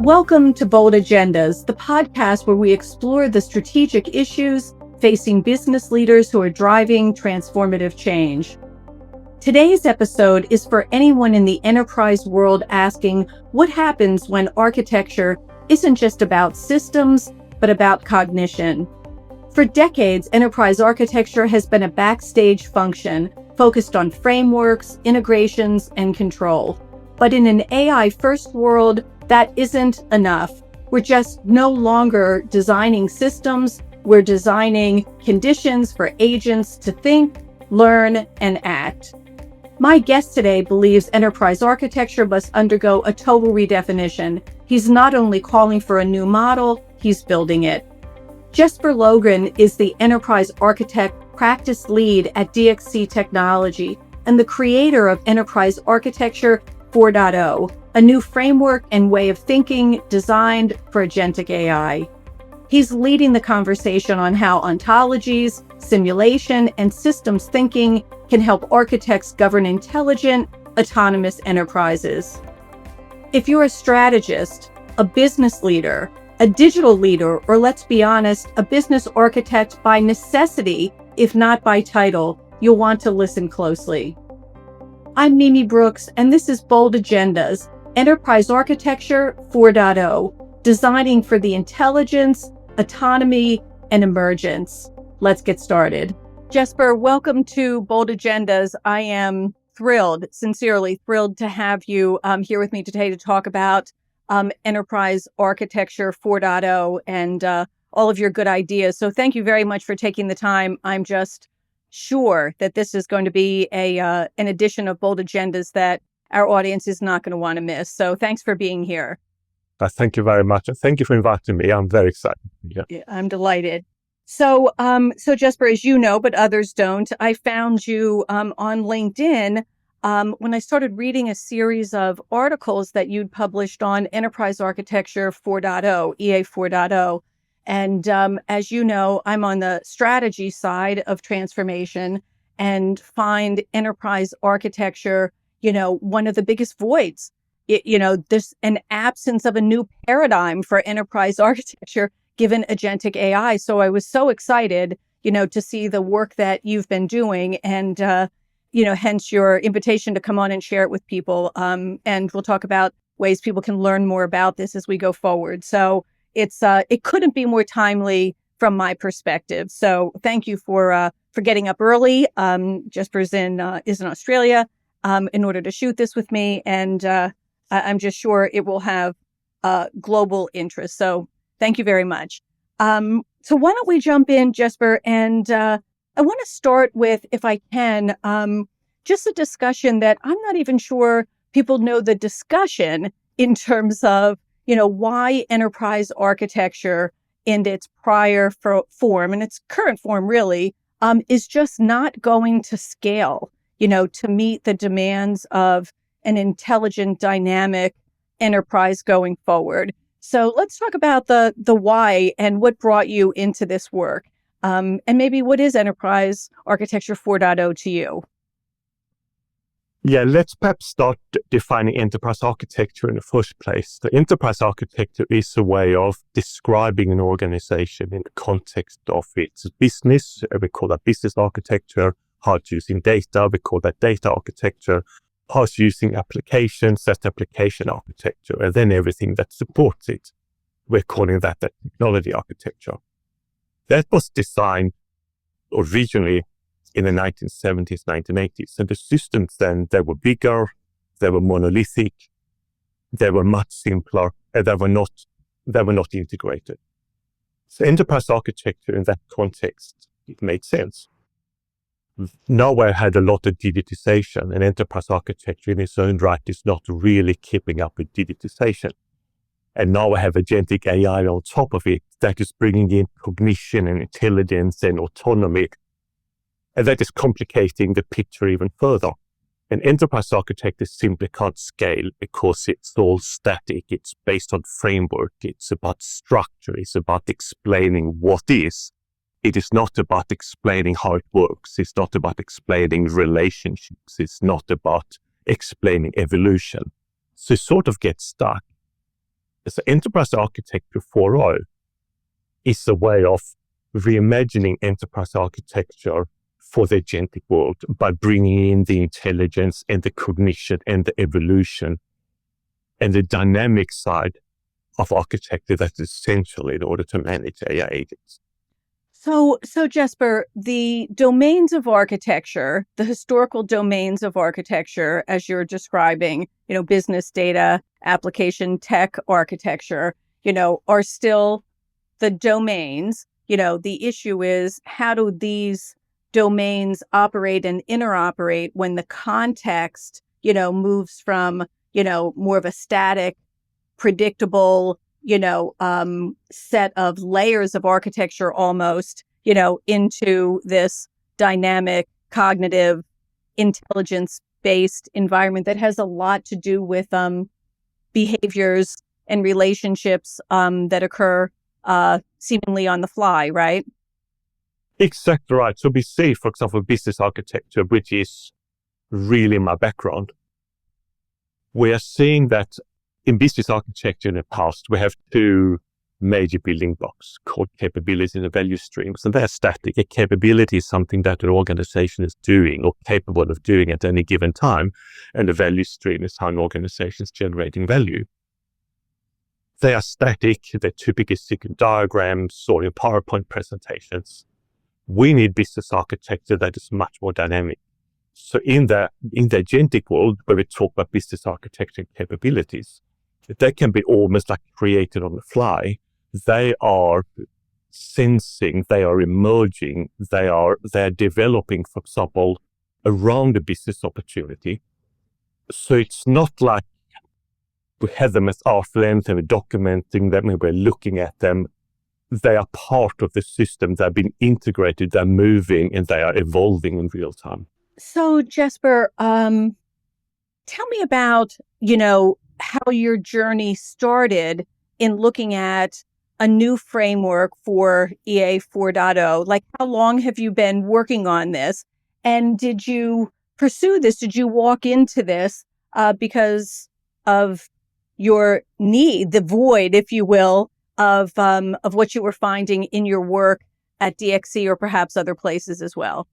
Welcome to Bold Agendas, the podcast where we explore the strategic issues facing business leaders who are driving transformative change. Today's episode is for anyone in the enterprise world asking what happens when architecture isn't just about systems, but about cognition. For decades, enterprise architecture has been a backstage function focused on frameworks, integrations, and control. But in an AI-first world, that isn't enough. We're just no longer designing systems. We're designing conditions for agents to think, learn, and act. My guest today believes enterprise architecture must undergo a total redefinition. He's not only calling for a new model, he's building it. Jesper Lowgren is the enterprise architect practice lead at DXC Technology and the creator of Enterprise Architecture 4.0, a new framework and way of thinking designed for agentic AI. He's leading the conversation on how ontologies, simulation, and systems thinking can help architects govern intelligent, autonomous enterprises. If you're a strategist, a business leader, a digital leader, or let's be honest, a business architect by necessity, if not by title, you'll want to listen closely. I'm Mimi Brooks, and this is Bold Agendas, Enterprise Architecture 4.0, designing for the intelligence, autonomy, and emergence. Let's get started. Jesper, welcome to Bold Agendas. I am thrilled, sincerely thrilled to have you here with me today to talk about Enterprise Architecture 4.0 and all of your good ideas. So thank you very much for taking the time. I'm just sure that this is going to be an edition of Bold Agendas that our audience is not going to want to miss. So thanks for being here. Thank you very much. And thank you for inviting me. I'm very excited. Yeah, I'm delighted. So Jesper, as you know, but others don't, I found you on LinkedIn when I started reading a series of articles that you'd published on Enterprise Architecture 4.0, EA 4.0. And as you know, I'm on the strategy side of transformation and find enterprise architecture, one of the biggest voids. There's an absence of a new paradigm for enterprise architecture given agentic AI. So I was so excited, to see the work that you've been doing and, hence your invitation to come on and share it with people. And we'll talk about ways people can learn more about this as we go forward. So it couldn't be more timely from my perspective. So thank you for getting up early. Jesper is in Australia in order to shoot this with me, and I'm just sure it will have global interest. So thank you very much. So why don't we jump in, Jesper? And I want to start with, if I can, just a discussion that I'm not even sure people know the discussion in terms of why enterprise architecture in its prior form and its current form really is just not going to scale, to meet the demands of an intelligent, dynamic enterprise going forward. So let's talk about the why and what brought you into this work. And maybe what is Enterprise Architecture 4.0 to you? Yeah, let's perhaps start defining enterprise architecture in the first place. The enterprise architecture is a way of describing an organization in the context of its business. We call that business architecture. How it's using data, we call that data architecture. How it's using applications, that's application architecture. And then everything that supports it, we're calling that the technology architecture. That was designed originally in the 1970s, 1980s. And the systems then, they were bigger, they were monolithic, they were much simpler, and they were not integrated. So enterprise architecture in that context, it made sense. Now I had a lot of digitization, and enterprise architecture in its own right is not really keeping up with digitization. And now I have agentic AI on top of it that is bringing in cognition and intelligence and autonomy. And that is complicating the picture even further. An enterprise architecture simply can't scale because it's all static. It's based on framework. It's about structure. It's about explaining what is. It is not about explaining how it works. It's not about explaining relationships. It's not about explaining evolution. So it sort of gets stuck. So enterprise architecture 4.0 is a way of reimagining enterprise architecture for the agentic world by bringing in the intelligence and the cognition and the evolution and the dynamic side of architecture that's essential in order to manage AI agents. So Jesper, the domains of architecture, the historical domains of architecture, as you're describing, business data, application tech architecture, are still the domains. The issue is, how do these domains operate and interoperate when the context, moves from, more of a static, predictable, set of layers of architecture almost, into this dynamic, cognitive, intelligence-based environment that has a lot to do with behaviors and relationships that occur seemingly on the fly, right? Exactly right. So we see, for example, business architecture, which is really my background. We are seeing that in business architecture in the past, we have two major building blocks called capabilities and value streams, and they're static. A capability is something that an organization is doing or capable of doing at any given time, and a value stream is how an organization is generating value. They are static. They're typically stick in diagrams or in PowerPoint presentations. We need business architecture that is much more dynamic. So in the agentic world, where we talk about business architecture capabilities, they can be almost like created on the fly. They are sensing, they are emerging, they are developing, for example, around a business opportunity. So it's not like we have them as arm's length and we're documenting them and we're looking at them. They are part of the system. They've been integrated, they're moving, and they are evolving in real time. So Jesper, tell me about, how your journey started in looking at a new framework for EA 4.0. Like, how long have you been working on this? And did you pursue this? Did you walk into this because of your need, the void, if you will, of what you were finding in your work at DXC or perhaps other places as well?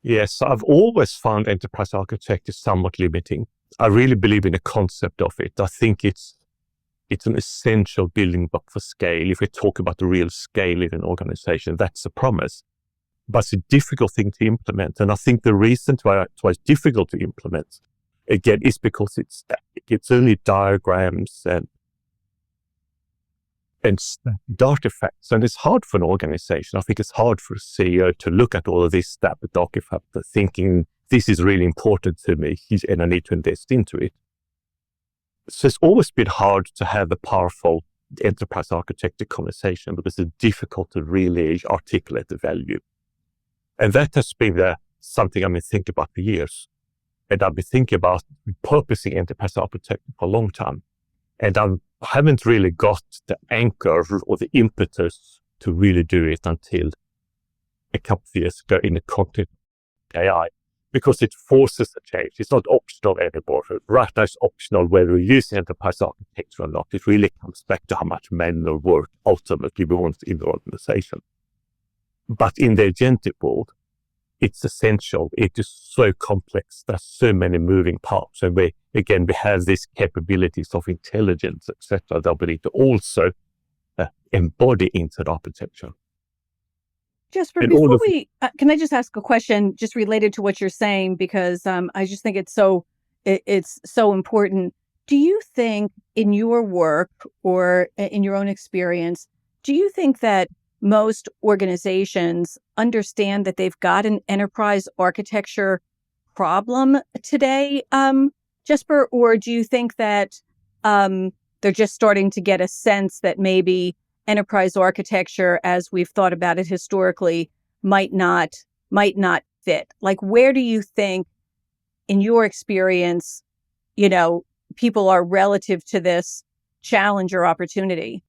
Yes, I've always found enterprise architecture somewhat limiting. I really believe in the concept of it. I think it's an essential building block for scale. If we talk about the real scale in an organization, that's a promise. But it's a difficult thing to implement. And I think the reason why it's difficult to implement, again, is because it's static. It's only diagrams and artifacts. And it's hard for an organization. I think it's hard for a CEO to look at all of this stuff with artifacts, thinking this is really important to me and I need to invest into it. So it's always been hard to have a powerful enterprise architecture conversation because it's difficult to really articulate the value. And that has been something I've been thinking about for years. And I've been thinking about repurposing enterprise architecture for a long time. And I haven't really got the anchor or the impetus to really do it until a couple of years ago in the context of AI, because it forces a change. It's not optional anymore. Right now it's optional whether we use enterprise architecture or not. It really comes back to how much manual work ultimately we want in the organization. But in the agentic world, it's essential. It is so complex. There's so many moving parts. And we have these capabilities of intelligence, etc., that we need to also embody into the architecture. Jesper, before can I just ask a question just related to what you're saying? Because I just think it's so important. Do you think in your work or in your own experience, do you think that most organizations understand that they've got an enterprise architecture problem today, Jesper? Or do you think that they're just starting to get a sense that maybe enterprise architecture, as we've thought about it historically, might not fit? Like, where do you think, in your experience, people are relative to this challenge or opportunity?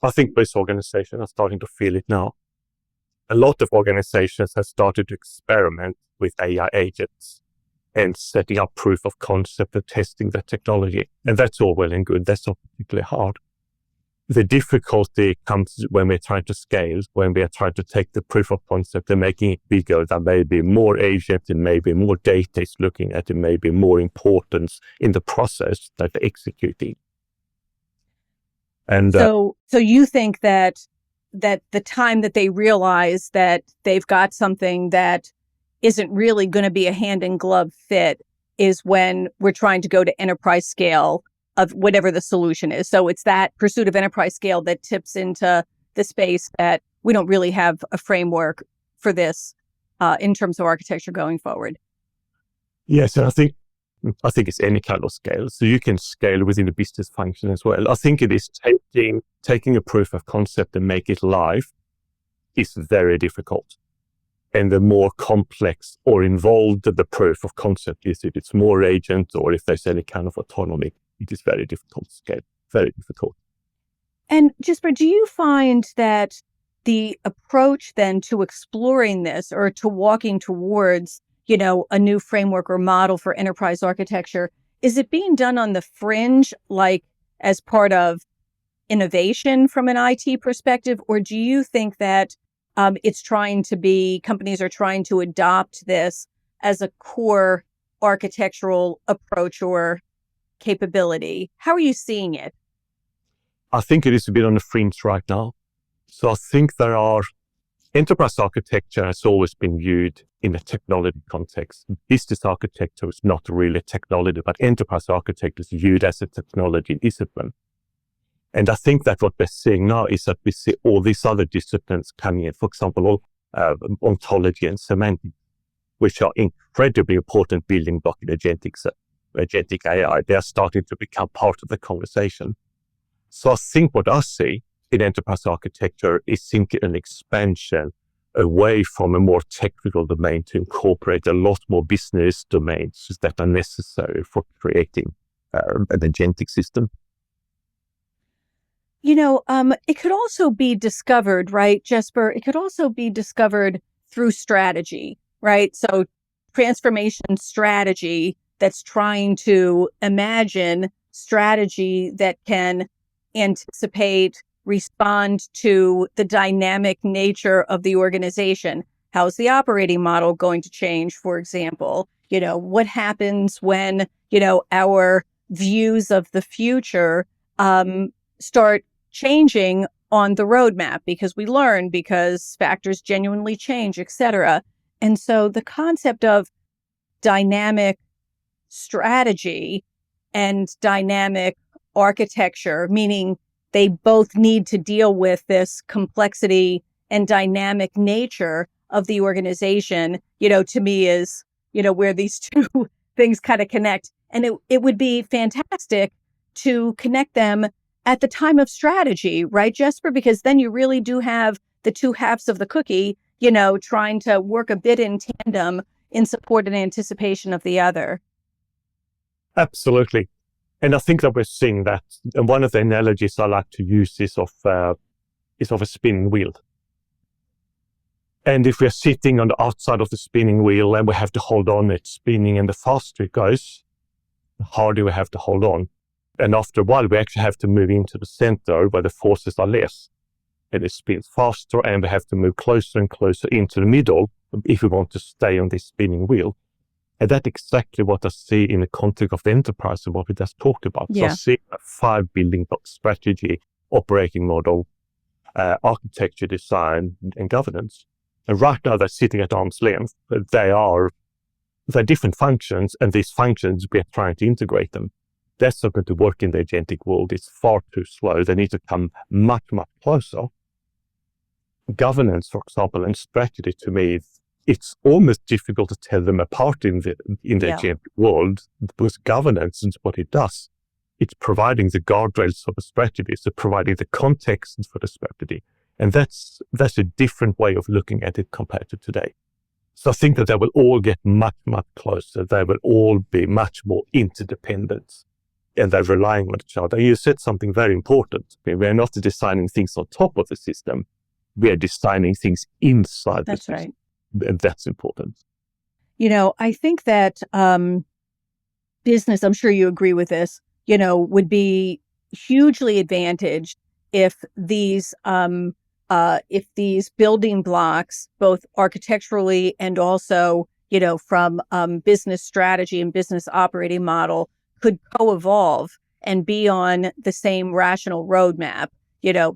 I think most organizations are starting to feel it now. A lot of organizations have started to experiment with AI agents. and setting up proof of concept and testing the technology. And that's all well and good. That's not particularly hard. The difficulty comes when we're trying to scale, when we are trying to take the proof of concept and making it bigger. There may be more agents and maybe more data is looking at it, maybe more importance in the process that they're executing. And so you think that the time that they realize that they've got something that isn't really going to be a hand in glove fit is when we're trying to go to enterprise scale of whatever the solution is. So it's that pursuit of enterprise scale that tips into the space that we don't really have a framework for this in terms of architecture going forward. Yes, and I think it's any kind of scale. So you can scale within the business function as well. I think it is taking a proof of concept and make it live is very difficult. And the more complex or involved the proof of concept is, if it's more agents or if there's any kind of autonomy, it is very difficult to scale, very difficult. And Jesper, do you find that the approach then to exploring this or to walking towards, a new framework or model for enterprise architecture, is it being done on the fringe, like as part of innovation from an IT perspective? Or do you think that companies are trying to adopt this as a core architectural approach or capability? How are you seeing it? I think it is a bit on the fringe right now. So I think enterprise architecture has always been viewed in a technology context. Business architecture is not really technology, but enterprise architecture is viewed as a technology discipline. And I think that what we're seeing now is that we see all these other disciplines coming in, for example, ontology and semantics, which are incredibly important building block in agentic AI. They are starting to become part of the conversation. So I think what I see in enterprise architecture is simply an expansion away from a more technical domain to incorporate a lot more business domains that are necessary for creating an agentic system. It could also be discovered, right, Jesper? It could also be discovered through strategy, right? So transformation strategy that's trying to imagine strategy that can anticipate, respond to the dynamic nature of the organization. How's the operating model going to change, for example? What happens when, our views of the future start changing on the roadmap because factors genuinely change, et cetera. And so the concept of dynamic strategy and dynamic architecture, meaning they both need to deal with this complexity and dynamic nature of the organization, to me is, where these two things kind of connect. And it would be fantastic to connect them at the time of strategy, right, Jesper? Because then you really do have the two halves of the cookie, trying to work a bit in tandem in support and anticipation of the other. Absolutely. And I think that we're seeing that. And one of the analogies I like to use is of a spinning wheel. And if we're sitting on the outside of the spinning wheel and we have to hold on, it's spinning, and the faster it goes, the harder we have to hold on. And after a while, we actually have to move into the center where the forces are less. And it spins faster, and we have to move closer and closer into the middle if we want to stay on this spinning wheel. And that's exactly what I see in the context of the enterprise and what we just talked about. Yeah. So I see a 5 building block strategy, operating model, architecture, design, and governance. And right now they're sitting at arm's length. They're different functions, and these functions, we're trying to integrate them. That's not going to work in the agentic world. It's far too slow. They need to come much, much closer. Governance, for example, and strategy, to me, it's almost difficult to tell them apart in the agentic world, because governance is what it does. It's providing the guardrails of a strategy, so providing the context for the strategy. And that's a different way of looking at it compared to today. So I think that they will all get much, much closer. They will all be much more interdependent, and they're relying on each other. You said something very important. We're not designing things on top of the system. We are designing things inside the system. That's right. And that's important. I think that business, I'm sure you agree with this, would be hugely advantaged if these building blocks, both architecturally and also, from business strategy and business operating model, could co-evolve and be on the same rational roadmap,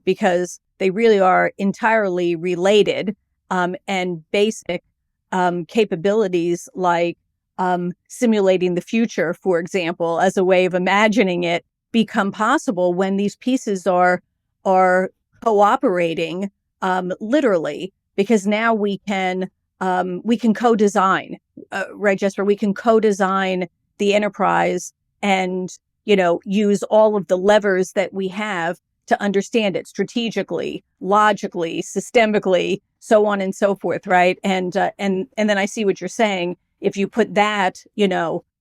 because they really are entirely related, and basic capabilities like simulating the future, for example, as a way of imagining it, become possible when these pieces are cooperating, literally, because now we can co-design, right, Jesper? We can co-design the enterprise and use all of the levers that we have to understand it strategically, logically, systemically, so on and so forth, right? And then I see what you're saying. If you put that,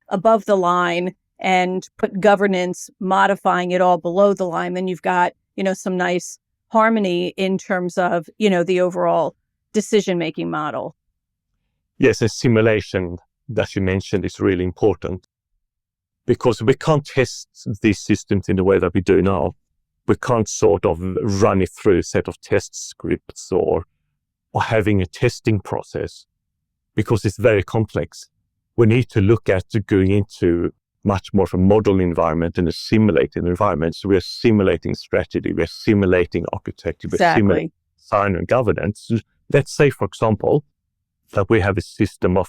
above the line and put governance modifying it all below the line, then you've got, some nice harmony in terms of, the overall decision-making model. Yes, a simulation that you mentioned is really important because we can't test these systems in the way that we do now. We can't sort of run it through a set of test scripts or having a testing process because it's very complex. We need to look at going into much more of a model environment and a simulated environment. So we're simulating strategy, we're simulating architecture, we're simulating design and governance. Let's say, for example, that we have a system of,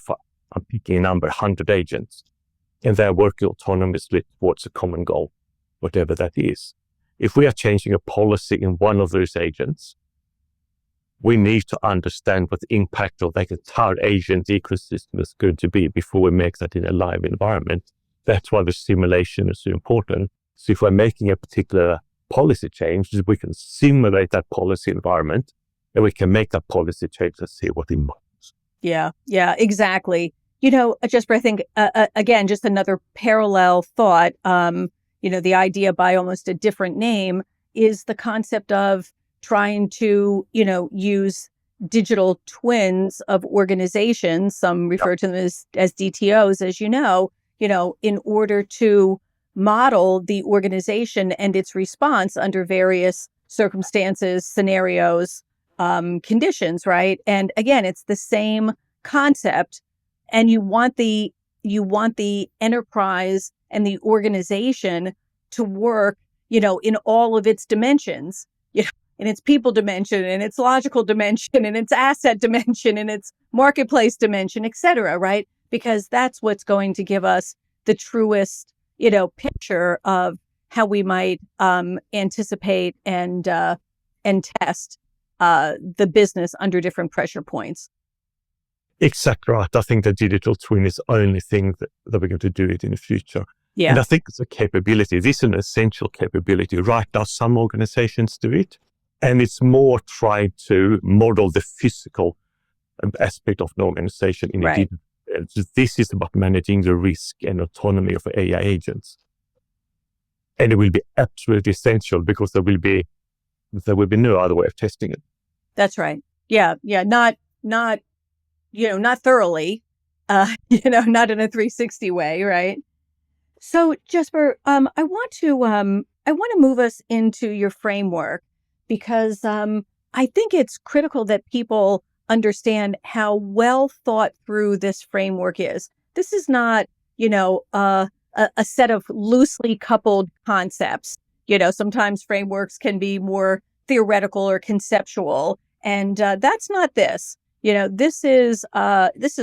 I'm picking a number, 100 agents, and they're working autonomously towards a common goal, whatever that is. If we are changing a policy in one of those agents, we need to understand what the impact of that entire agent ecosystem is going to be before we make that in a live environment. That's why the simulation is so important. So if we're making a particular policy change, we can simulate that policy environment and we can make that policy change and see what it means. Yeah, exactly. Jesper, I think, again, just another parallel thought, the idea by almost a different name is the concept of trying to, use digital twins of organizations. Some refer to them as DTOs, as in order to model the organization and its response under various circumstances, scenarios, conditions, right? And again, it's the same concept, and you want the enterprise and the organization to work, in all of its dimensions, in its people dimension, in its logical dimension, in its asset dimension, in its marketplace dimension, et cetera, right? Because that's what's going to give us the truest, picture of how we might anticipate and test the business under different pressure points. Exactly right. I think the digital twin is the only thing that we're going to do it in the future. Yeah. And I think it's a capability. This is an essential capability. Right now, some organizations do it, and it's more trying to model the physical aspect of an organization in a digital. This is about managing the risk and autonomy of AI agents. And it will be absolutely essential because there will be no other way of testing it. That's right. Yeah. Not thoroughly, not in a 360 way, right? So, Jesper, I want to move us into your framework because I think it's critical that people understand how well thought through this framework is. This is not, a set of loosely coupled concepts. Sometimes frameworks can be more theoretical or conceptual, and that's not this. This is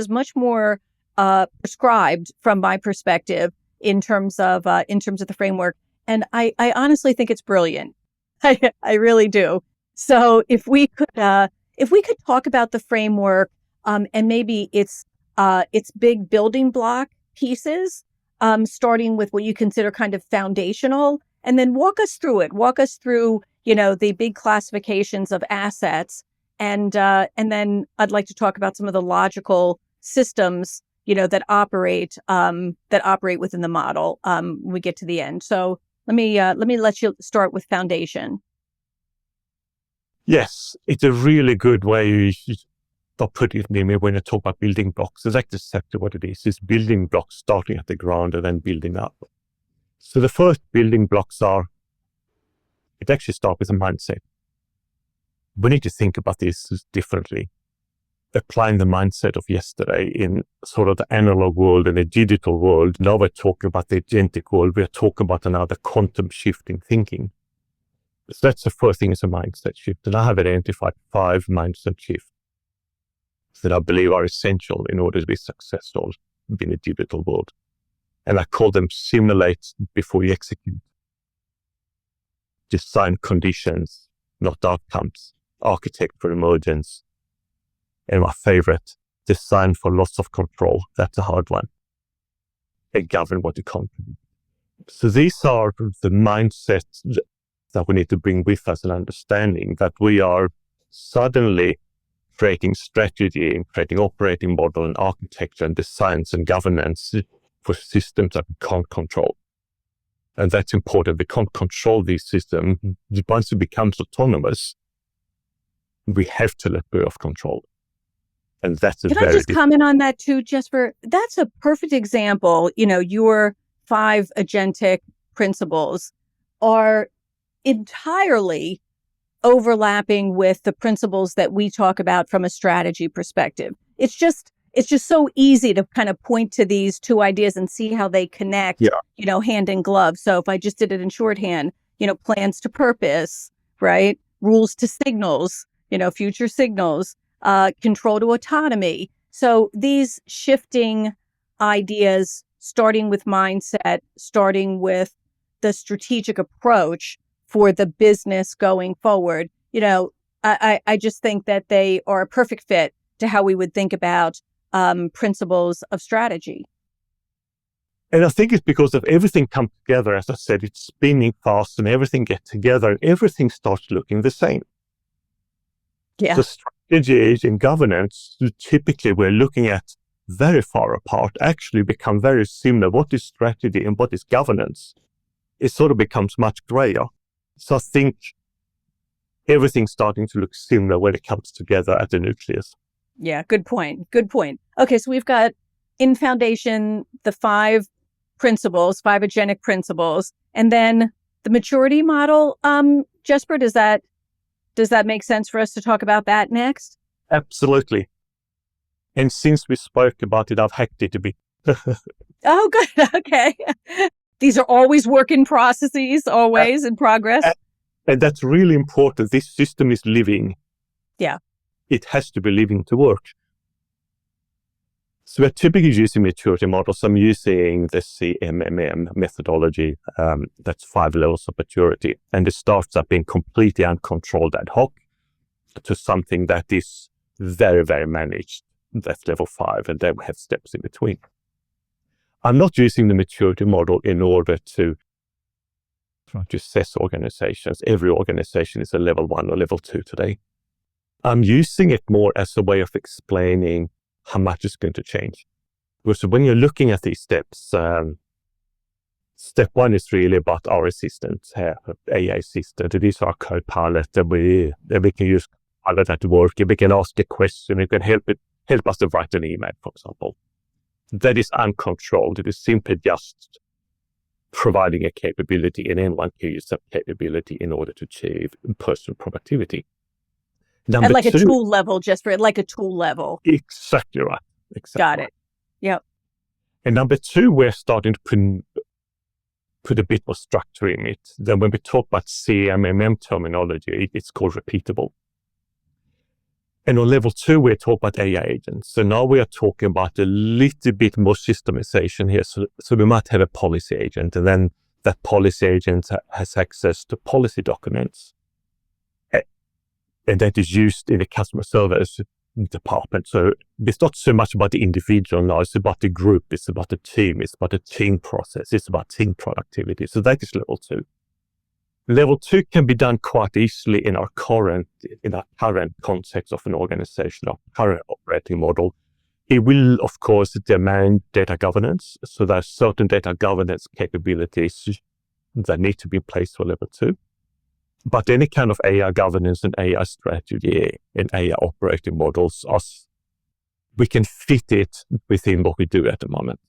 much more prescribed from my perspective in terms of the framework, and I honestly think it's brilliant. I really do. So if we could talk about the framework and maybe its big building block pieces, starting with what you consider kind of foundational, and then walk us through it. Walk us through the big classifications of assets. And then I'd like to talk about some of the logical systems, that operate within the model. When we get to the end. So let me let you start with foundation. Yes, it's a really good way I'll put it in when I talk about building blocks. It's like exactly what it is. It's building blocks starting at the ground and then building up. So the first building blocks it actually starts with a mindset. We need to think about this differently. Applying the mindset of yesterday in sort of the analog world and the digital world. Now we're talking about the agentic world. We're talking about another quantum shift in thinking. So that's the first thing, is a mindset shift. And I have identified 5 mindset shifts that I believe are essential in order to be successful in the digital world. And I call them simulate before you execute. Design conditions, not outcomes. Architect for emergence. And my favorite, design for loss of control. That's a hard one. And govern what you contribute. So these are the mindsets that we need to bring with us, an understanding that we are suddenly creating strategy and creating operating model and architecture and designs and governance for systems that we can't control. And that's important. We can't control these systems. Once it becomes autonomous, we have to let go of control. And that's Can I just comment on that too, Jesper? That's a perfect example. Your 5 agentic principles are entirely overlapping with the principles that we talk about from a strategy perspective. It's just so easy to kind of point to these 2 ideas and see how they connect, hand in glove. So if I just did it in shorthand, plans to purpose, right? Rules to signals, future signals, control to autonomy. So these shifting ideas, starting with mindset, starting with the strategic approach for the business going forward, I just think that they are a perfect fit to how we would think about principles of strategy. And I think it's because of everything come together. As I said, it's spinning fast and everything gets together and everything starts looking the same. Yeah. So strategy in governance, typically we're looking at very far apart, actually become very similar. What is strategy and what is governance? It sort of becomes much grayer. So I think everything's starting to look similar when it comes together at the nucleus. Yeah, good point. Good point. Okay, so we've got in foundation the 5 principles, 5 agentic principles, and then the maturity model. Jesper, does that make sense for us to talk about that next? Absolutely. And since we spoke about it, I've hacked it a bit. Oh, good. Okay. These are always work in processes, always in progress. And that's really important. This system is living. Yeah. It has to be living to work. So we're typically using maturity models. I'm using the CMMM methodology. That's 5 levels of maturity. And it starts up being completely uncontrolled ad hoc to something that is very, very managed. That's level 5. And then we have steps in between. I'm not using the maturity model in order to try to assess organizations. Every organization is a level 1 or level 2 today. I'm using it more as a way of explaining how much is going to change. Because when you're looking at these steps, step 1 is really about our assistant, AI assistant. It is our co-pilot that we can use pilot at work. We can ask a question. It can help us to write an email, for example. That is uncontrolled. It is simply just providing a capability, and anyone can use that capability in order to achieve personal productivity. At like 2, a tool level, just for like a tool level. Exactly right. Exactly. Got it. Yep. And number 2, we're starting to put a bit more structure in it. Then when we talk about CMMM terminology, it's called repeatable. And on level 2, we're talking about AI agents. So now we are talking about a little bit more systemization here. So we might have a policy agent, and then that policy agent has access to policy documents. And that is used in the customer service department. So it's not so much about the individual now, it's about the group, it's about the team, it's about the team process, it's about team productivity. So that is level 2. Level 2 can be done quite easily in our current context of an organization, our current operating model. It will, of course, demand data governance. So there are certain data governance capabilities that need to be in place for level 2. But any kind of AI governance and AI strategy and AI operating models are we can fit it within what we do at the moment.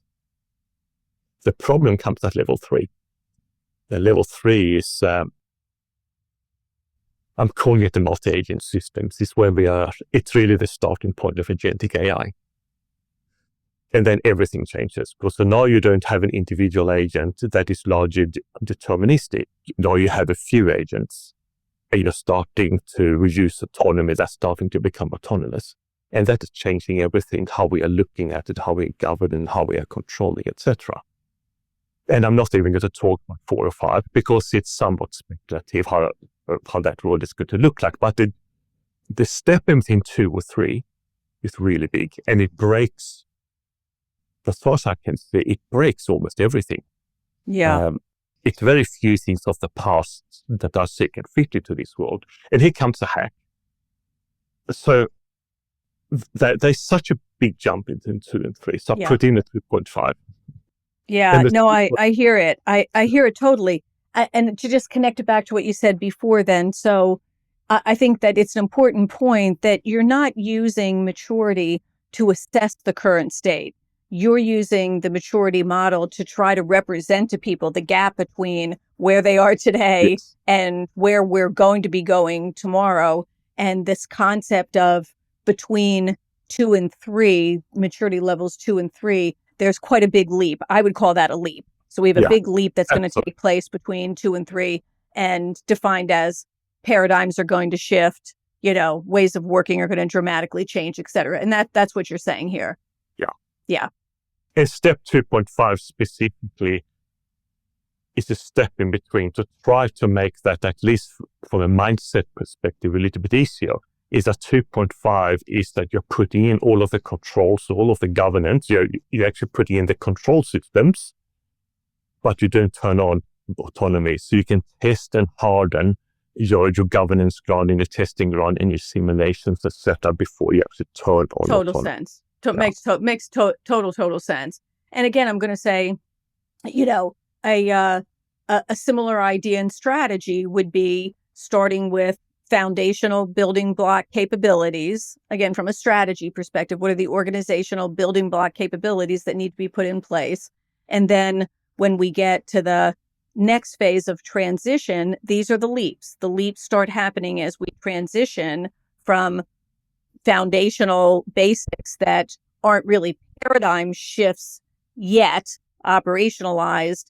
The problem comes at level 3. The level 3 is, I'm calling it the multi-agent systems. It's where we are. It's really the starting point of agentic AI. And then everything changes, because so now you don't have an individual agent that is largely deterministic. Now you have a few agents, and you're starting to reduce autonomy. That's starting to become autonomous. And that is changing everything, how we are looking at it, how we govern, and how we are controlling, etc. And I'm not even going to talk about 4 or 5, because it's somewhat speculative how that world is going to look like. But the step in between 2 or 3 is really big, and it breaks, as far as I can see, it breaks almost everything. Yeah. It's very few things of the past that are sick and fit into this world. And here comes a hack. So there's such a big jump into 2 and 3. So I put in a 2.5. Yeah, no, I hear it. I hear it totally. And to just connect it back to what you said before then. So I think that it's an important point that you're not using maturity to assess the current state. You're using the maturity model to try to represent to people the gap between where they are today and where we're going to be going tomorrow. And this concept of between 2 and 3, maturity levels 2 and 3, there's quite a big leap. I would call that a leap. So we have a big leap that's going to take place between 2 and 3, and defined as paradigms are going to shift, ways of working are going to dramatically change, et cetera. And that's what you're saying here. Yeah. And step 2.5 specifically is a step in between to try to make that, at least from a mindset perspective, a little bit easier. Is that 2.5 is that you're putting in all of the controls, all of the governance. You're actually putting in the control systems, but you don't turn on autonomy. So you can test and harden your governance ground in the testing ground and your simulations, etc., before you actually turn on total autonomy. Sense. Makes total sense. And again, I'm going to say, a similar idea and strategy would be starting with foundational building block capabilities. Again, from a strategy perspective, what are the organizational building block capabilities that need to be put in place? And then when we get to the next phase of transition, these are the leaps. The leaps start happening as we transition from foundational basics that aren't really paradigm shifts yet operationalized,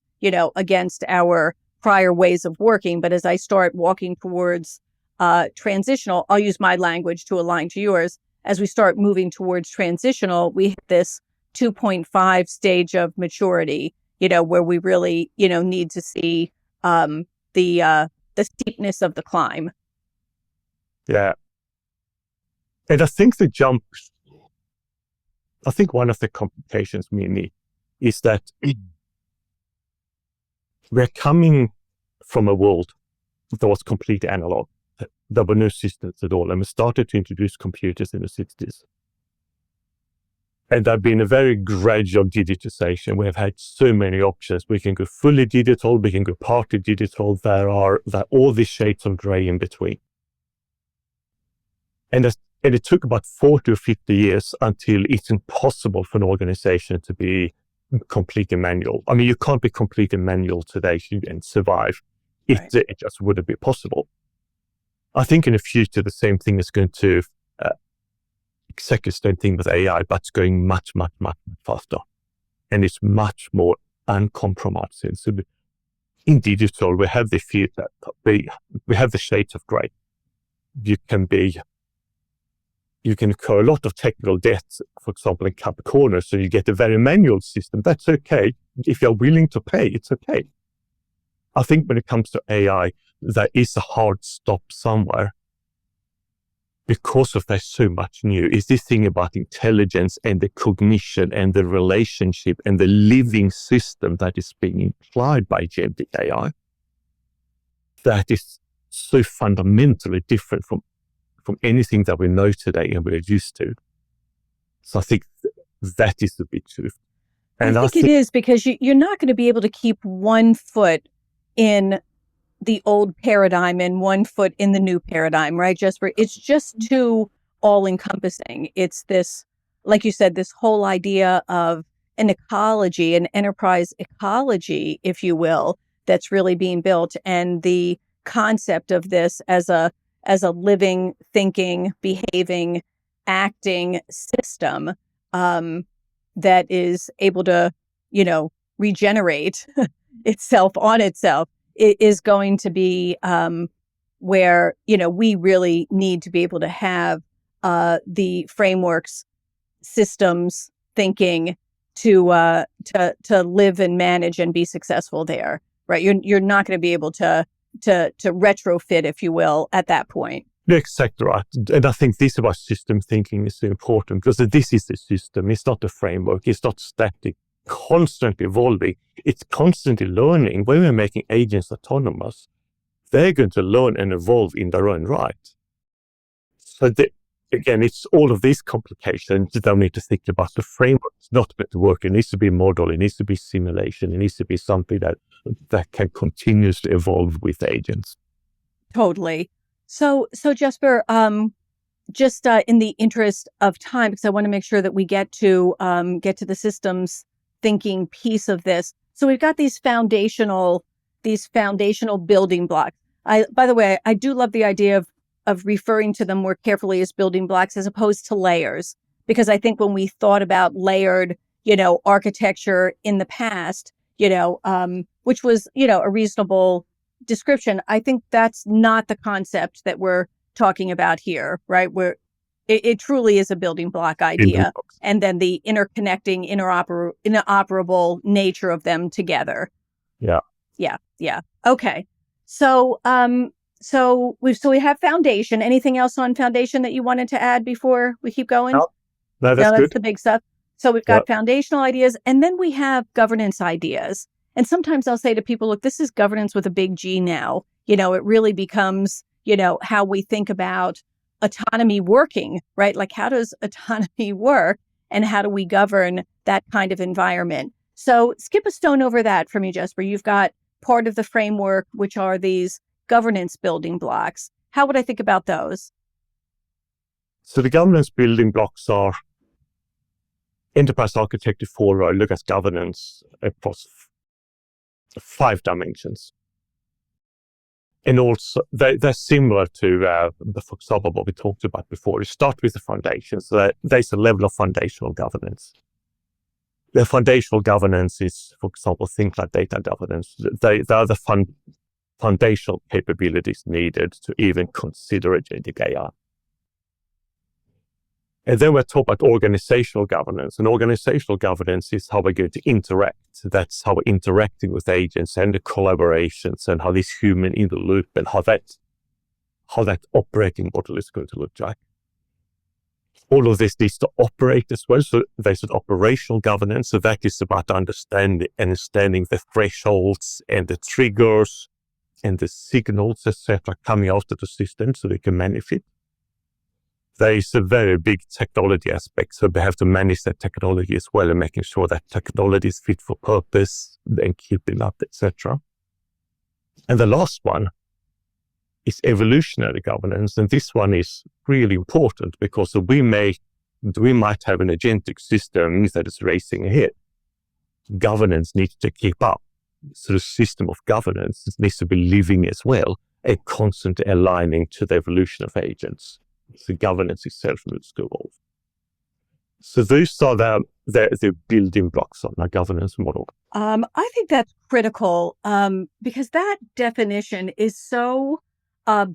against our prior ways of working. But as I start walking towards transitional, I'll use my language to align to yours. As we start moving towards transitional, we hit this 2.5 stage of maturity, where we really, need to see the steepness of the climb. Yeah. And I think one of the complications, Mini, is that we're coming from a world that was completely analog. There were no systems at all. And we started to introduce computers in the 60s. And there have been a very gradual digitization. We have had so many options. We can go fully digital, we can go partly digital. There are all these shades of gray in between. And it took about 40 or 50 years until it's impossible for an organization to be completely manual. I mean, you can't be completely manual today and survive. Right. It just wouldn't be possible. I think in the future, the same thing is going to, exactly the same thing with AI, but it's going much, much, much faster. And it's much more uncompromised. So in digital, we have the future, we have the shades of gray. You can incur a lot of technical debt, for example, in cut corners, so you get a very manual system. That's okay. If you're willing to pay, it's okay. I think when it comes to AI, there is a hard stop somewhere because of there's so much new. Is this thing about intelligence and the cognition and the relationship and the living system that is being implied by agentic AI that is so fundamentally different from anything that we know today and we're used to. So I think that is the big truth. And I think it is, because you're not going to be able to keep one foot in the old paradigm and one foot in the new paradigm, right, Jesper? It's just too all-encompassing. It's this like you said, this whole idea of an ecology, an enterprise ecology, if you will, that's really being built, and the concept of this as a living, thinking, behaving, acting system that is able to, regenerate itself on itself, is going to be where we really need to be able to have the frameworks, systems, thinking to live and manage and be successful there, right? You're not going to be able to retrofit, if you will, at that point. Exactly right. And I think this about system thinking is so important, because this is the system. It's not a framework. It's not static, constantly evolving. It's constantly learning. When we're making agents autonomous, they're going to learn and evolve in their own right. So again, it's all of these complications that we need to think about. The framework is not meant to work. It needs to be a model. It needs to be simulation. It needs to be something that can continuously evolve with agents. Totally. So Jesper, just in the interest of time, because I want to make sure that we get to the systems thinking piece of this. So we've got these foundational building blocks. By the way, I do love the idea of referring to them more carefully as building blocks as opposed to layers, because I think when we thought about layered, architecture in the past, which was, a reasonable description, I think that's not the concept that we're talking about here, right? Where it truly is a building block idea, and then the interconnecting, interoperable nature of them together. Yeah. Okay. So, we have foundation. Anything else on foundation that you wanted to add before we keep going? No, that's good. The big stuff. So we've got foundational ideas, and then we have governance ideas. And sometimes I'll say to people, look, this is governance with a big G now. It really becomes, how we think about autonomy working, right? Like, how does autonomy work, and how do we govern that kind of environment? So skip a stone over that for me, Jesper. You've got part of the framework, which are these governance building blocks. How would I think about those? So the governance building blocks are enterprise architecture for look at governance across 5 dimensions. And also, they're similar to, for example, what we talked about before. You start with the foundations. So there's a level of foundational governance. The foundational governance is, for example, things like data governance. They are the foundational capabilities needed to even consider agentic AI. And then we're talking about organizational governance. And organizational governance is how we're going to interact. That's how we're interacting with agents and the collaborations, and how this human in the loop, and how that operating model is going to look like. All of this needs to operate as well. So there's an operational governance. So that is about understanding the thresholds and the triggers and the signals, etc., coming out of the system so they can manage it. There is a very big technology aspect. So we have to manage that technology as well, and making sure that technology is fit for purpose and keeping up, etc. And the last one is evolutionary governance. And this one is really important, because we might have an agentic system that is racing ahead. Governance needs to keep up. So the system of governance needs to be living as well, and constantly aligning to the evolution of agents. So governance itself needs to evolve. So those are the building blocks on a governance model. I think that's critical, because that definition is so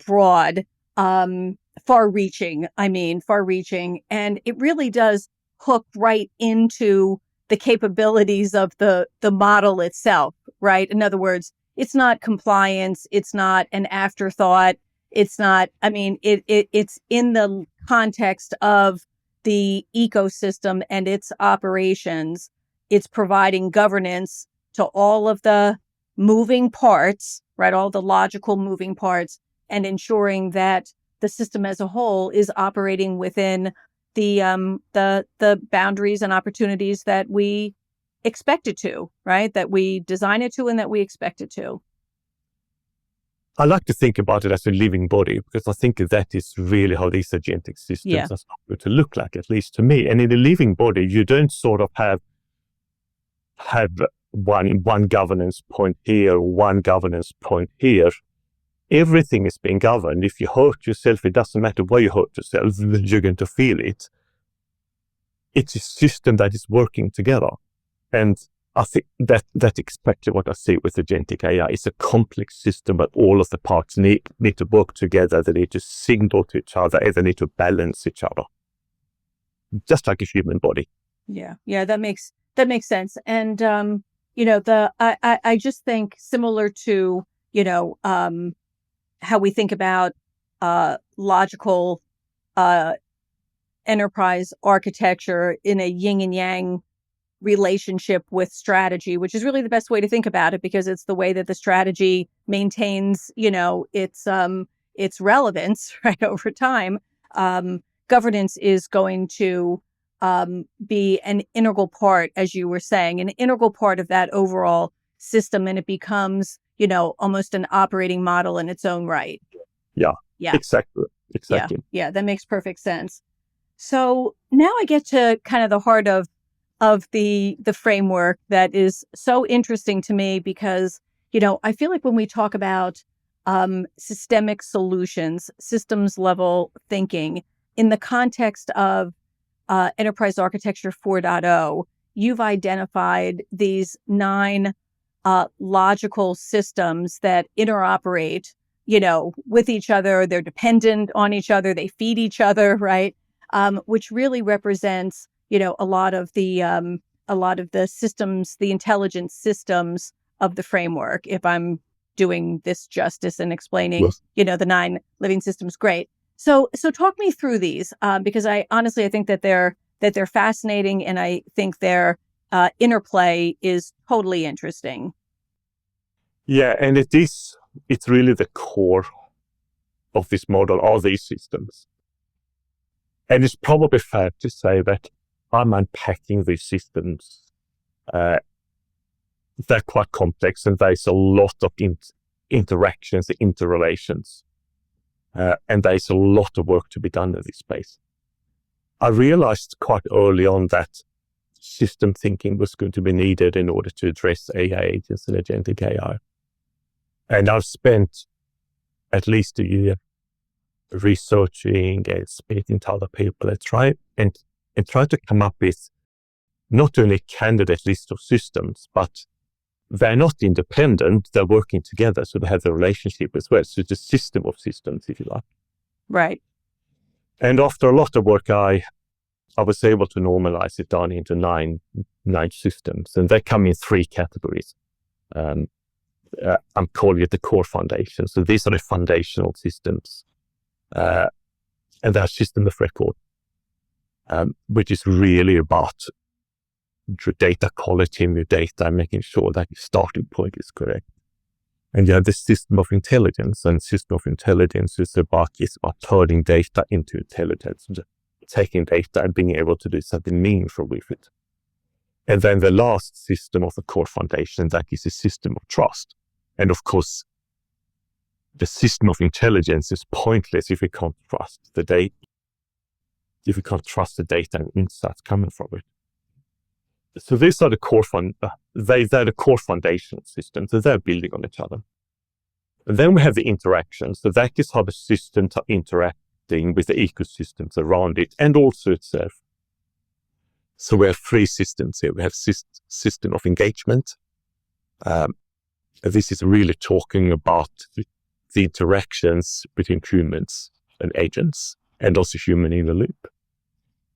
broad, far-reaching, and it really does hook right into the capabilities of the model itself, right? In other words, it's not compliance, it's not an afterthought, it's not, it's in the context of the ecosystem and its operations. It's providing governance to all of the moving parts, right? All the logical moving parts, and ensuring that the system as a whole is operating within the boundaries and opportunities that we expect it to, right? That we design it to and that we expect it to. I like to think about it as a living body, because I think that is really how these agentic systems are supposed to look like, at least to me. And in a living body, you don't sort of have one governance point here, one governance point here. Everything is being governed. If you hurt yourself, it doesn't matter where you hurt yourself, you're going to feel it. It's a system that is working together. And I think that's exactly what I see with agentic AI. It's a complex system, but all of the parts need to work together. They need to signal to each other, and they need to balance each other, just like a human body. Yeah, that makes sense. And I just think similar to how we think about logical enterprise architecture in a yin and yang relationship with strategy, which is really the best way to think about it, because it's the way that the strategy maintains, its relevance right over time. Governance is going to be an integral part, as you were saying, an integral part of that overall system, and it becomes, almost an operating model in its own right. Yeah. Exactly. Yeah, that makes perfect sense. So now I get to kind of the heart of the framework that is so interesting to me, because, I feel like when we talk about systemic solutions, systems level thinking in the context of Enterprise Architecture 4.0, you've identified these 9 logical systems that interoperate, with each other. They're dependent on each other. They feed each other, right? Which really represents, a lot of the systems, the intelligence systems of the framework. If I'm doing this justice and explaining, the 9 living systems, great. So talk me through these, because I think that they're fascinating, and I think their interplay is totally interesting. Yeah, and it's really the core of this model, all these systems. And it's probably fair to say that I'm unpacking these systems. They're quite complex, and there's a lot of interactions, interrelations. And there's a lot of work to be done in this space. I realized quite early on that system thinking was going to be needed in order to address AI agents and agentic AI. And I've spent at least a year researching and speaking to other people and try to come up with not only candidate list of systems, but they're not independent, they're working together, so they have a relationship as well. So it's a system of systems, if you like. Right. And after a lot of work, I was able to normalize it down into nine systems, and they come in 3 categories. I'm calling it the core foundation. So these are the foundational systems. And they're system of record, which is really about your data quality in your data, making sure that your starting point is correct. And you have the system of intelligence, and system of intelligence is about turning data into intelligence, taking data and being able to do something meaningful with it. And then the last system of the core foundation, that is a system of trust. And of course, the system of intelligence is pointless if we can't trust the data, and insights coming from it. So these are the core they're the core foundation systems, so they're building on each other. And then we have the interactions. So that is how the systems are interacting with the ecosystems around it and also itself. So we have 3 systems here. We have system of engagement. This is really talking about the interactions between humans and agents, and also human in the loop.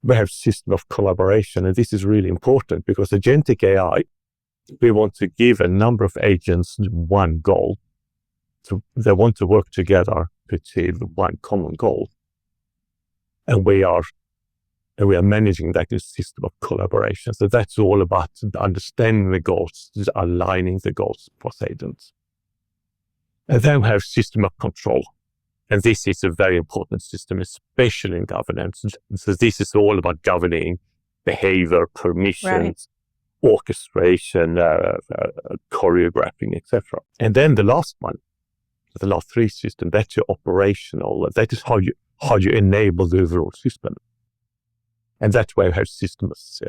We have system of collaboration, and this is really important because agentic AI, we want to give a number of agents one goal. So they want to work together to achieve one common goal. And we are managing that in a system of collaboration. So that's all about understanding the goals, aligning the goals for agents. And then we have system of control. And this is a very important system, especially in governance. So this is all about governing behavior, permissions, orchestration, choreographing, etc. And then the last one, the last three systems, that's your operational, that is how you enable the overall system. And that's where we have systems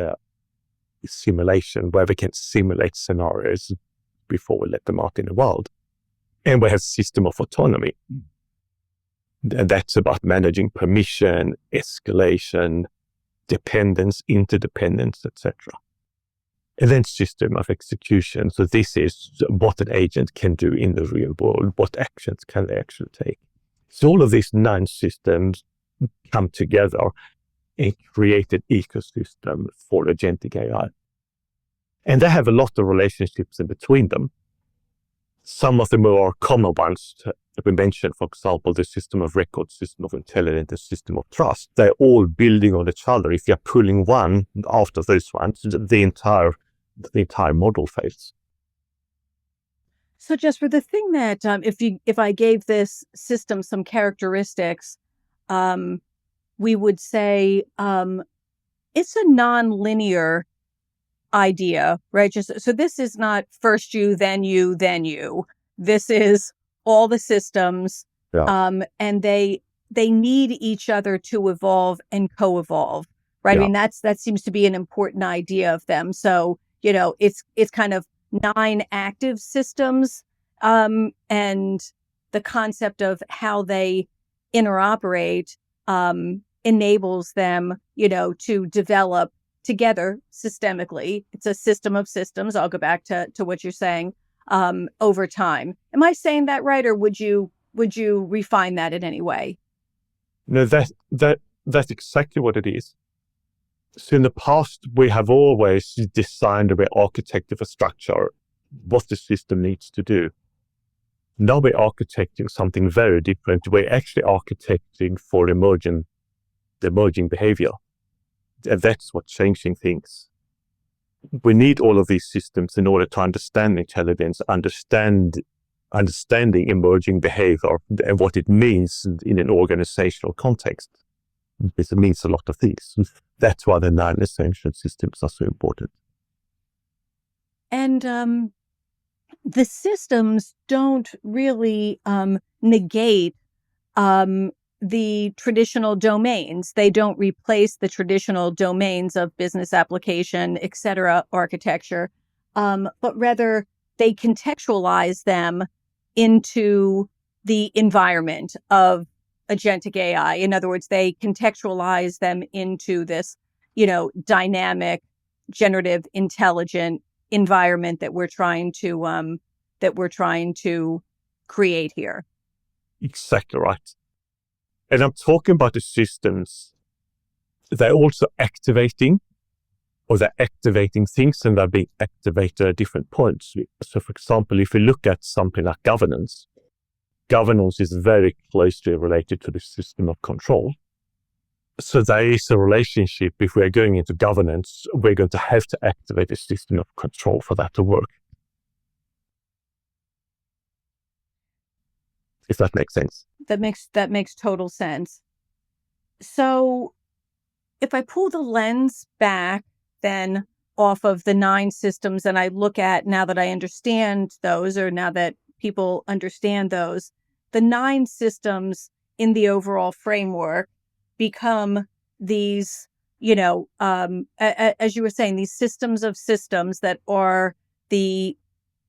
simulation, where we can simulate scenarios before we let them out in the world. And we have system of autonomy. And that's about managing permission, escalation, dependence, interdependence, etc. And then system of execution. So this is what an agent can do in the real world. What actions can they actually take? So all of these 9 systems come together and create an ecosystem for agentic AI. And they have a lot of relationships in between them. Some of the more common ones that we mentioned, for example, the system of record, system of intelligence, the system of trust, they're all building on each other. If you're pulling one after those ones, the entire model fails. So Jesper, the thing that if I gave this system some characteristics, we would say it's a non-linear idea, right? So this is not first you, then you, then you. This is all the systems, and they need each other to evolve and co-evolve, right? Yeah. I mean, that seems to be an important idea of them. So, it's kind of 9 active systems, and the concept of how they interoperate enables them, to develop together systemically. It's a system of systems. I'll go back to what you're saying, over time. Am I saying that right, or would you refine that in any way? No, that's exactly what it is. So in the past, we have always designed a architecture of a structure, what the system needs to do. Now we're architecting something very different. We're actually architecting for the emerging behavior. And that's what's changing things. We need all of these systems in order to understand intelligence, understanding emerging behavior and what it means in an organizational context. It means a lot of things. That's why the 9 essential systems are so important. And the systems don't really negate the traditional domains. They don't replace the traditional domains of business application, et cetera, architecture, but rather they contextualize them into the environment of agentic AI. In other words, they contextualize them into this, dynamic, generative, intelligent environment that we're trying to create here. Exactly right. And I'm talking about the systems. They're also activating things, and they're being activated at different points. So, for example, if you look at something like governance is very closely related to the system of control. So there is a relationship. If we're going into governance, we're going to have to activate a system of control for that to work. If that makes sense. That makes total sense. So if I pull the lens back then off of the 9 systems and I look at, now that I understand those, or now that people understand those, the 9 systems in the overall framework become these, as you were saying, these systems of systems that are the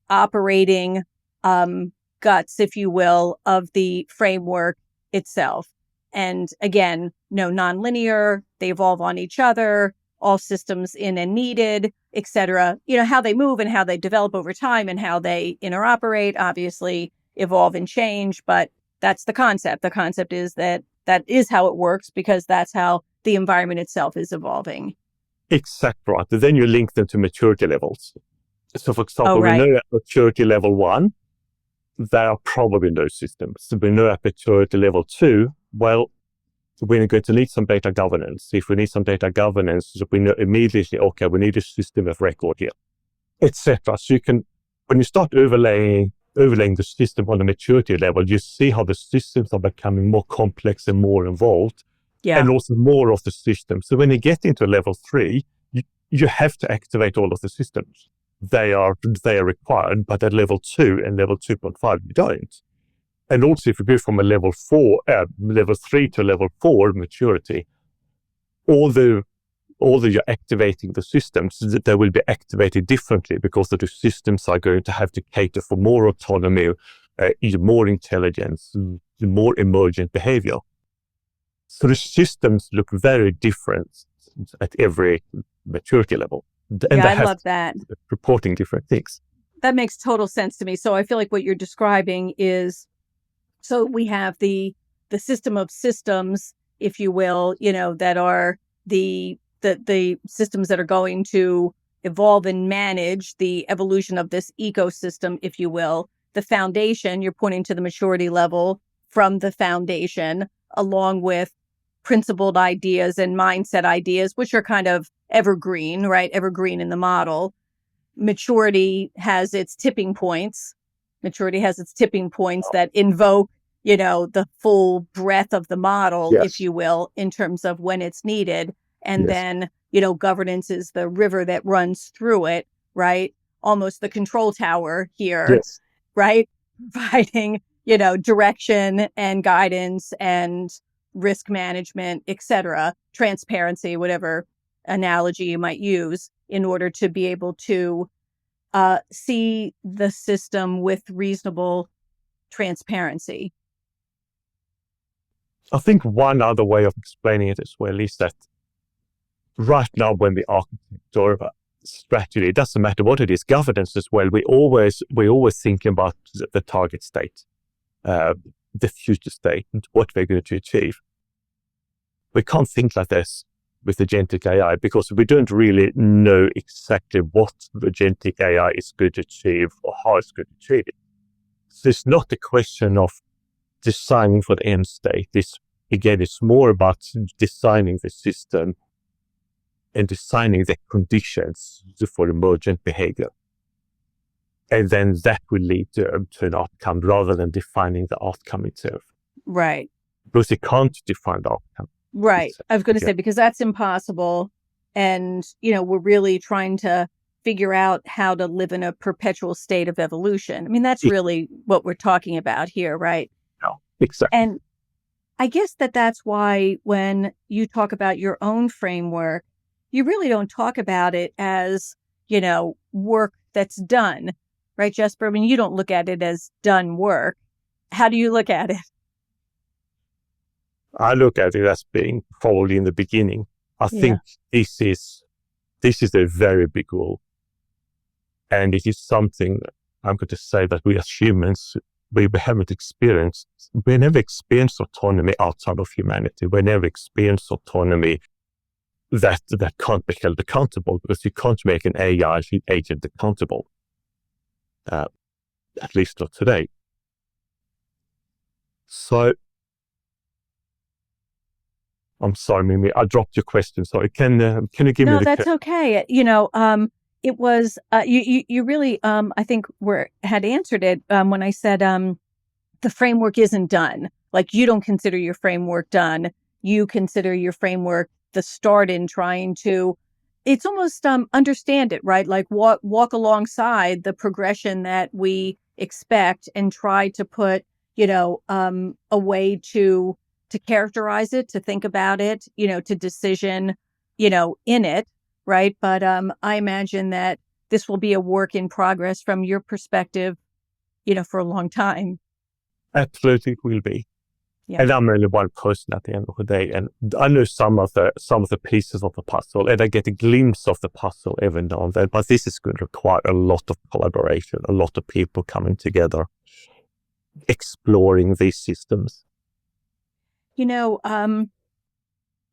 operating guts, if you will, of the framework itself. And again, no nonlinear, they evolve on each other, all systems in and needed, et cetera. How they move and how they develop over time and how they interoperate, obviously evolve and change, but that's the concept. The concept is that is how it works, because that's how the environment itself is evolving. Exactly right. Then you link them to maturity levels. So for example, right. We know at maturity level 1, there are probably no systems. So we know at maturity level 2, well, we're going to need some data governance. If we need some data governance, we know immediately, okay, we need a system of record here, etc. So you can, when you start overlaying the system on a maturity level, you see how the systems are becoming more complex and more involved, and also more of the system. So when you get into level 3, you have to activate all of the systems. They are required, but at level 2 and level 2.5, you don't. And also, if you go from a level 3 to level 4 maturity, although you're activating the systems, they will be activated differently because the systems are going to have to cater for more autonomy, more intelligence, more emergent behavior. So the systems look very different at every maturity level. And yeah, I love that. Reporting different things. That makes total sense to me. So I feel like what you're describing is, so we have the system of systems, if you will, that are the systems that are going to evolve and manage the evolution of this ecosystem, if you will. The foundation, you're pointing to the maturity level from the foundation, along with principled ideas and mindset ideas, which are kind of evergreen, right? Evergreen in the model. Maturity has its tipping points. Maturity has its tipping points that invoke, the full breadth of the model, Yes. if you will, in terms of when it's needed. And Yes. then, governance is the river that runs through it, right? Almost the control tower here, Yes. right? Providing, direction and guidance and risk management, etc., transparency, whatever analogy you might use, in order to be able to see the system with reasonable transparency. I think one other way of explaining it as well is that right now, when we architect or strategy, it doesn't matter what it is, governance as well, we always think about the target state, the future state, and what we're going to achieve. We can't think like this with agentic AI because we don't really know exactly what the agentic AI is going to achieve or how it's going to achieve it. So it's not a question of designing for the end state. It's more about designing the system and designing the conditions for emergent behavior. And then that will lead to an outcome rather than defining the outcome itself. Right. Because you can't define the outcome. Right. I was going to say, because that's impossible. And, we're really trying to figure out how to live in a perpetual state of evolution. I mean, that's really what we're talking about here, right? No, exactly. And I guess that's why when you talk about your own framework, you really don't talk about it as, work that's done, right, Jesper? I mean, you don't look at it as done work. How do you look at it? I look at it as being probably in the beginning. I think this is a very big goal. And it is something I'm going to say that we as humans, we haven't experienced. We never experienced autonomy outside of humanity. We never experienced autonomy that can't be held accountable, because you can't make an AI agent accountable. At least not today. So, I'm sorry, Mimi, I dropped your question. Sorry, can you give me the... No, that's okay. It was, you really, I think had answered it when I said, the framework isn't done. Like, you don't consider your framework done. You consider your framework the start in trying to, it's almost understand it, right? Like walk alongside the progression that we expect and try to put, a way to characterize it, to think about it, to decision, in it, right? But I imagine that this will be a work in progress from your perspective, for a long time. Absolutely, it will be. Yeah. And I'm only one person at the end of the day, and I know some of the pieces of the puzzle, and I get a glimpse of the puzzle every now and then. But this is going to require a lot of collaboration, a lot of people coming together, exploring these systems. I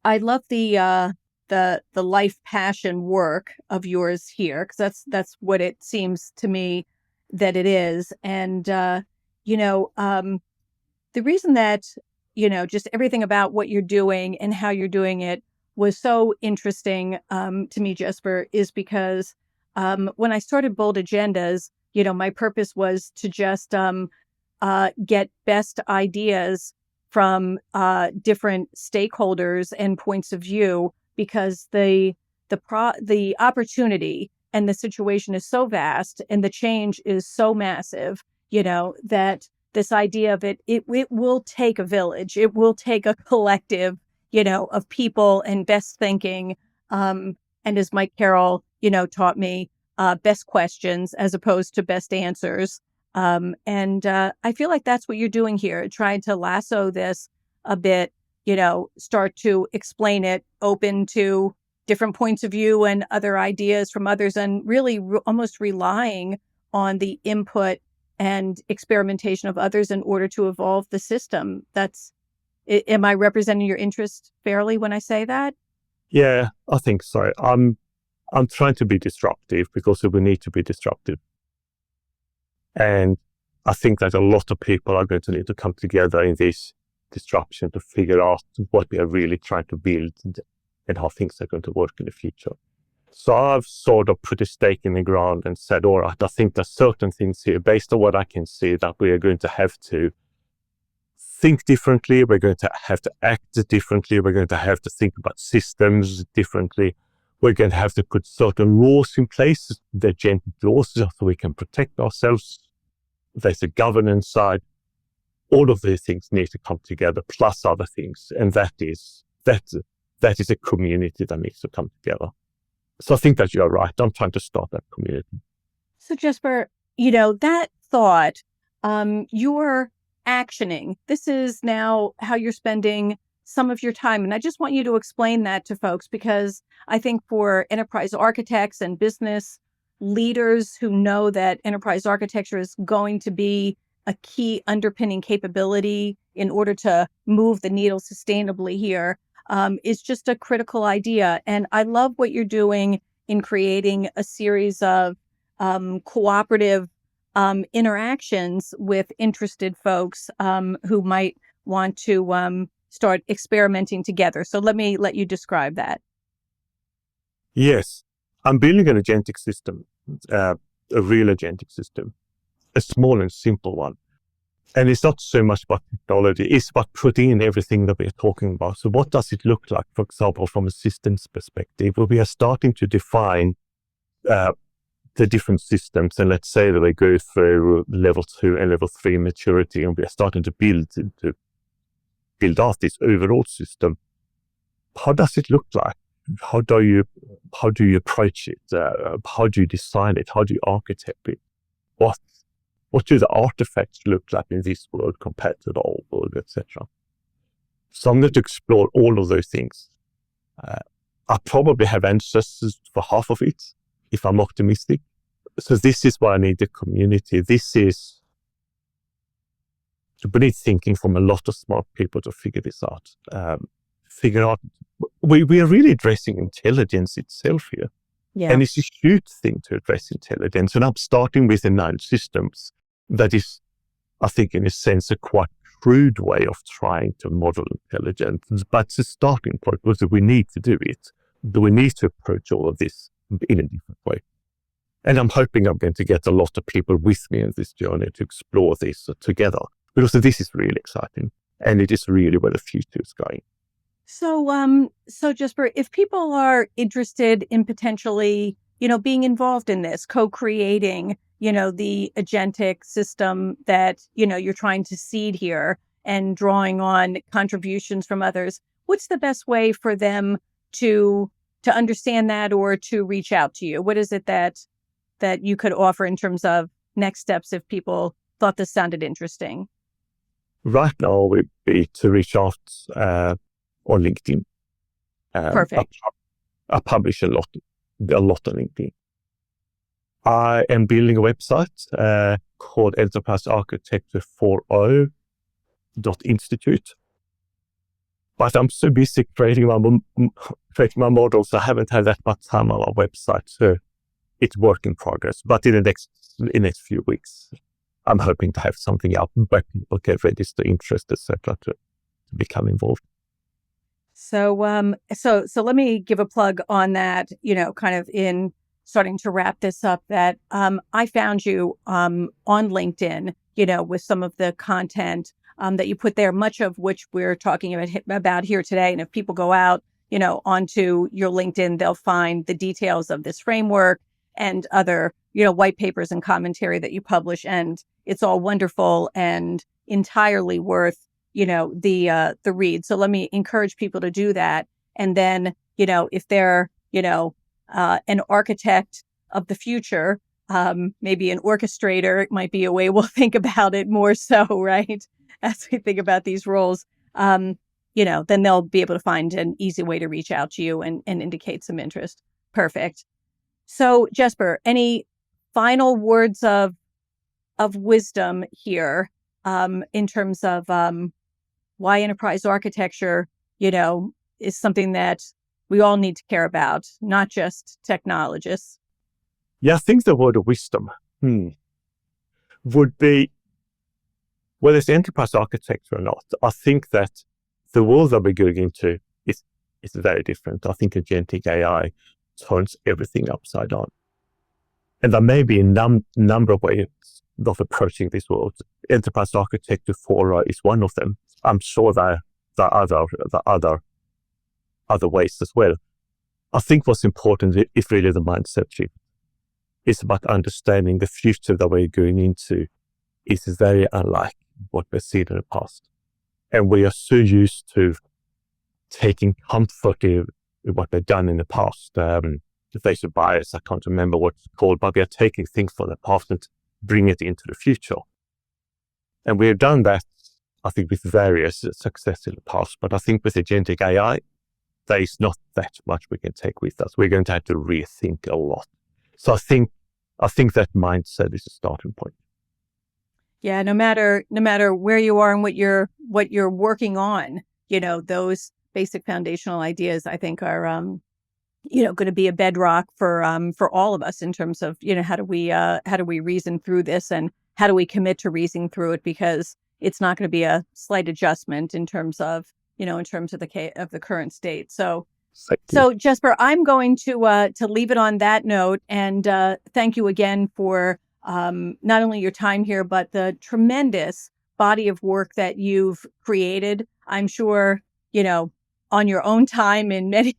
love the life passion work of yours here, because that's what it seems to me that it is. And the reason that, just everything about what you're doing and how you're doing it was so interesting to me, Jesper, is because when I started Bold Agendas, my purpose was to just get best ideas from different stakeholders and points of view, because the opportunity and the situation is so vast and the change is so massive, that this idea of it will take a village. It will take a collective, of people and best thinking. And as Mike Carroll, taught me, best questions as opposed to best answers. And I feel like that's what you're doing here, trying to lasso this a bit, start to explain it, open to different points of view and other ideas from others, and really almost relying on the input and experimentation of others in order to evolve the system. Am I representing your interest fairly when I say that? Yeah, I think so. I'm trying to be disruptive because we need to be disruptive. And I think that a lot of people are going to need to come together in this disruption to figure out what we are really trying to build and how things are going to work in the future. So I've sort of put a stake in the ground and said, all right, I think there's certain things here based on what I can see that we are going to have to think differently. We're going to have to act differently. We're going to have to think about systems differently. We're going to have to put certain laws in place, the agentic laws, so we can protect ourselves. There's a governance side. All of these things need to come together, plus other things. And that is a community that needs to come together. So I think that you're right. I'm trying to start that community. So Jesper, that thought, you're actioning. This is now how you're spending some of your time. And I just want you to explain that to folks, because I think for enterprise architects and business leaders who know that enterprise architecture is going to be a key underpinning capability in order to move the needle sustainably here, is just a critical idea. And I love what you're doing in creating a series of cooperative interactions with interested folks who might want to start experimenting together. So let me let you describe that. Yes, I'm building an agentic system, a real agentic system, a small and simple one. And it's not so much about technology, it's about putting in everything that we're talking about. So what does it look like, for example, from a systems perspective, where we are starting to define the different systems, and let's say that we go through level 2 and level 3 maturity, and we are starting to build out this overall system. How does it look like? How do you approach it? How do you design it? How do you architect it? What do the artifacts look like in this world compared to the old world, etc.? So I'm going to explore all of those things. I probably have answers for half of it, if I'm optimistic. So this is why I need the community. We need thinking from a lot of smart people to figure this out. We are really addressing intelligence itself here. Yeah. And it's a huge thing to address intelligence. And I'm starting with the 9 systems. That is, I think, in a sense, a quite crude way of trying to model intelligence. But it's a starting point because we need to do it. We need to approach all of this in a different way. And I'm hoping I'm going to get a lot of people with me in this journey to explore this together. Because this is really exciting. And it is really where the future is going. So Jesper, if people are interested in potentially, being involved in this, co-creating, the agentic system that, you're trying to seed here and drawing on contributions from others, what's the best way for them to understand that or to reach out to you? What is it that you could offer in terms of next steps if people thought this sounded interesting? Right now would be to reach out on LinkedIn. Perfect. I publish a lot on LinkedIn. I am building a website called Enterprise Architecture 4.0.institute. But I'm so busy creating my models, I haven't had that much time on my website. So it's work in progress. But in the next few weeks, I'm hoping to have something out where people can register interest, etc., to become involved. So let me give a plug on that, kind of in starting to wrap this up, that I found you on LinkedIn, with some of the content that you put there, much of which we're talking about here today. And if people go out, onto your LinkedIn, they'll find the details of this framework and other, white papers and commentary that you publish. And it's all wonderful and entirely worth, the read. So let me encourage people to do that. And then, if they're, an architect of the future, maybe an orchestrator, it might be a way we'll think about it more so, right? As we think about these roles, then they'll be able to find an easy way to reach out to you and indicate some interest. Perfect. So Jesper, any final words of wisdom here, in terms of why enterprise architecture, is something that we all need to care about, not just technologists? Yeah, I think the word of wisdom would be, whether it's enterprise architecture or not, I think that the world that we're going into is very different. I think agentic AI turns everything upside down. And there may be a number of ways of approaching this world. Enterprise architecture for is one of them. I'm sure there are other ways as well. I think what's important is really the mindset shift. It's about understanding the future that we're going into is very unlike what we've seen in the past. And we are so used to taking comfort in what we've done in the past. The face of bias, I can't remember what it's called, but we are taking things from the past and bring it into the future. And we have done that, I think, with various success in the past. But I think with agentic AI, there is not that much we can take with us. We're going to have to rethink a lot. So I think that mindset is a starting point. Yeah, no matter where you are and what you're working on, those basic foundational ideas, I think, are going to be a bedrock for all of us in terms of, how do we reason through this, and how do we commit to reasoning through it, because it's not going to be a slight adjustment in terms of the current state. So Jesper, I'm going to leave it on that note, and thank you again for not only your time here, but the tremendous body of work that you've created. I'm sure, on your own time, and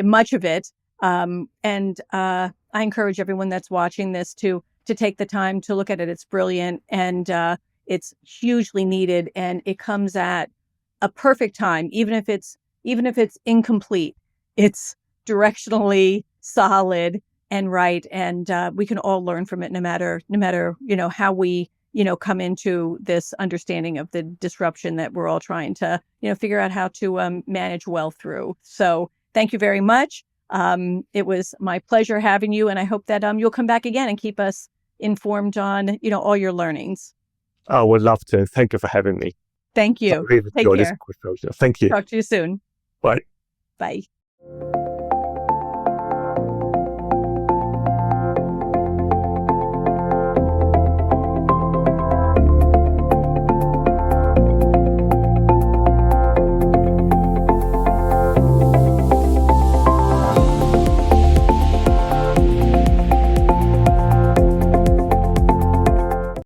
much of it. And I encourage everyone that's watching this to take the time to look at it. It's brilliant, and it's hugely needed, and it comes at a perfect time, even if it's incomplete. It's directionally solid and right, and we can all learn from it, no matter how we come into this understanding of the disruption that we're all trying to figure out how to manage well through. So thank you very much. It was my pleasure having you, and I hope that you'll come back again and keep us informed on all your learnings. I would love to. Thank you for having me. Thank you. I really enjoyed this conversation. Thank you. Talk to you soon. Bye. Bye.